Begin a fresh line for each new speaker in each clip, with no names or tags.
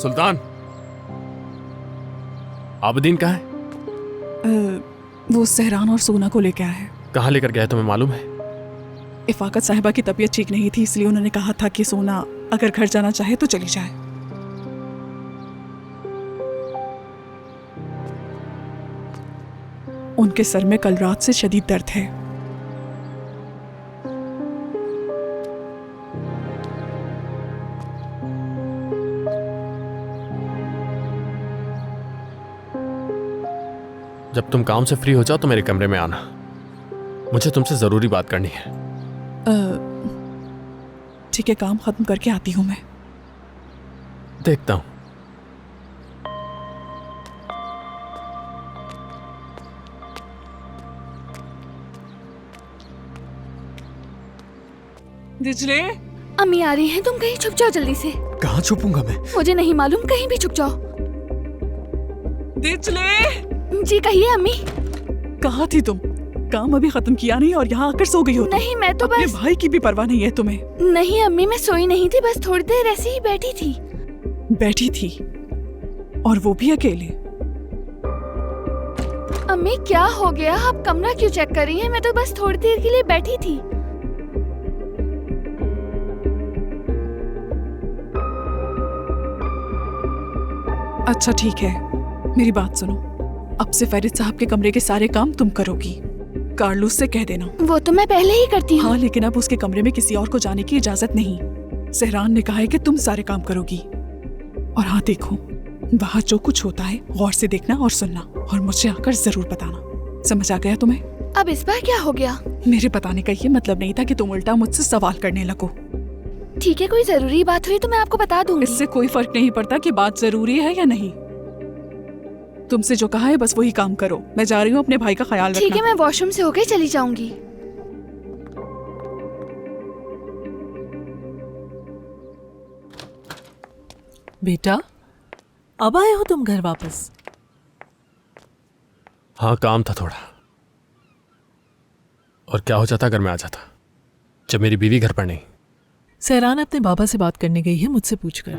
सुल्तान, आबदीन कहाँ है?
वो सहरान और सोना को लेकर आया है।
कहाँ लेकर गया है तुम्हें मालूम है?
इफाकत साहिबा की तबीयत ठीक नहीं थी, इसलिए उन्होंने कहा था कि सोना अगर घर जाना चाहे तो चली जाए। उनके सर में कल रात से शदीद दर्द है।
जब तुम काम से फ्री हो जाओ तो मेरे कमरे में आना, मुझे तुमसे जरूरी बात करनी है।
ठीक है, काम खत्म करके आती हूँ मैं।
देखता हूं।
दिजले,
अम्मी आ रही हैं, तुम कहीं छुप जाओ जल्दी से।
कहाँ छुपूंगा मैं?
मुझे नहीं मालूम, कहीं भी छुप जाओ।
दिजले,
जी कहिए अम्मी।
कहाँ थी तुम? काम अभी खत्म किया नहीं और यहाँ आकर सो गई हो तुम?
नहीं, मैं तो
अपने
बस।
भाई की भी परवाह नहीं है तुम्हें?
नहीं अम्मी, मैं सोई नहीं थी, बस थोड़ी देर ऐसे ही बैठी थी।
बैठी थी और वो भी अकेले?
अम्मी क्या हो गया? आप कमरा क्यों चेक कर रही हैं? मैं तो बस थोड़ी देर के लिए बैठी थी।
अच्छा ठीक है, मेरी बात सुनो। अब से फरीद साहब के कमरे के सारे काम तुम करोगी। कार्लोस से कह देना।
वो तो मैं पहले ही करती हूँ।
हाँ, लेकिन अब उसके कमरे में किसी और को जाने की इजाजत नहीं। सहरान ने कहा है कि तुम सारे काम करोगी। और हाँ देखो, वहाँ जो कुछ होता है गौर से देखना और सुनना, और मुझे आकर जरूर बताना। समझ आ गया तुम्हें?
अब इस बार क्या हो गया?
मेरे बताने का ये मतलब नहीं था कि तुम उल्टा मुझसे सवाल करने लगो।
ठीक है, कोई जरूरी बात हुई तो मैं आपको बता दूंगी।
इससे कोई फर्क नहीं पड़ता कि बात जरूरी है या नहीं। तुमसे जो कहा है बस वही काम करो। मैं जा रही हूँ, अपने भाई का ख्याल रखना।
ठीक है, मैं वॉशरूम से होकर चली जाऊंगी।
बेटा, अब आए हो तुम घर वापस?
हाँ, काम था थोड़ा। और क्या हो जाता अगर मैं आ जाता, जब मेरी बीवी घर पर नहीं?
सहरान अपने बाबा से बात करने गई है, मुझसे पूछकर।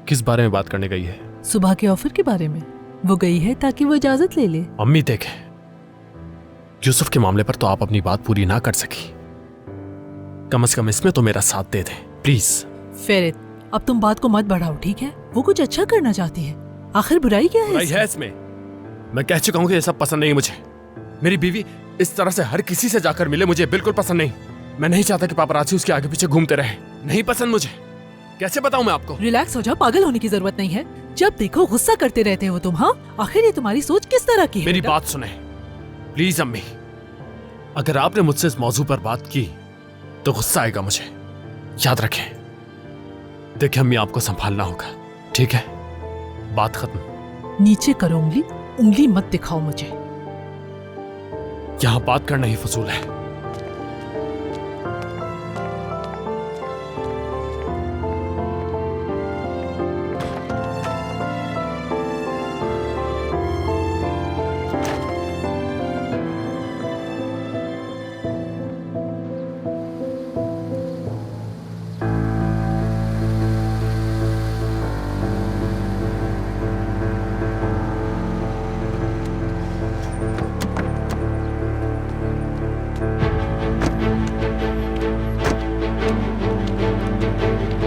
किस बारे में बात करने गई है?
सुबह के ऑफर के बारे में। वो गई है ताकि वो इजाजत ले ले।
अम्मी देखे, यूसुफ के मामले पर तो आप अपनी बात पूरी ना कर सकी, कम से कम इसमें तो मेरा साथ दे दे प्लीज।
फेरित, अब तुम बात को मत बढ़ाओ, ठीक है? वो कुछ अच्छा करना चाहती है, आखिर बुराई क्या है?
बुराई है इसमें? मैं कह चुका हूं कि ये सब पसंद नहीं मुझे। मेरी बीवी इस तरह से हर किसी से जाकर मिले, मुझे बिल्कुल पसंद नहीं। मैं नहीं चाहता कि पापराची उसके आगे पीछे घूमते रहे। नहीं पसंद मुझे। कैसे बताऊं मैं आपको?
रिलैक्स हो जाओ, पागल होने की जरूरत नहीं है। जब देखो गुस्सा करते रहते हो तुम। हाँ, आखिर ये तुम्हारी सोच किस तरह की है?
मेरी बात सुने प्लीज अम्मी। अगर आपने मुझसे इस मौजू पर बात की तो गुस्सा आएगा मुझे, याद रखें। देखिए अम्मी, आपको संभालना होगा, ठीक है? बात खत्म।
नीचे करो उंगली, उंगली मत दिखाओ मुझे।
यहां बात करना ही फजूल है।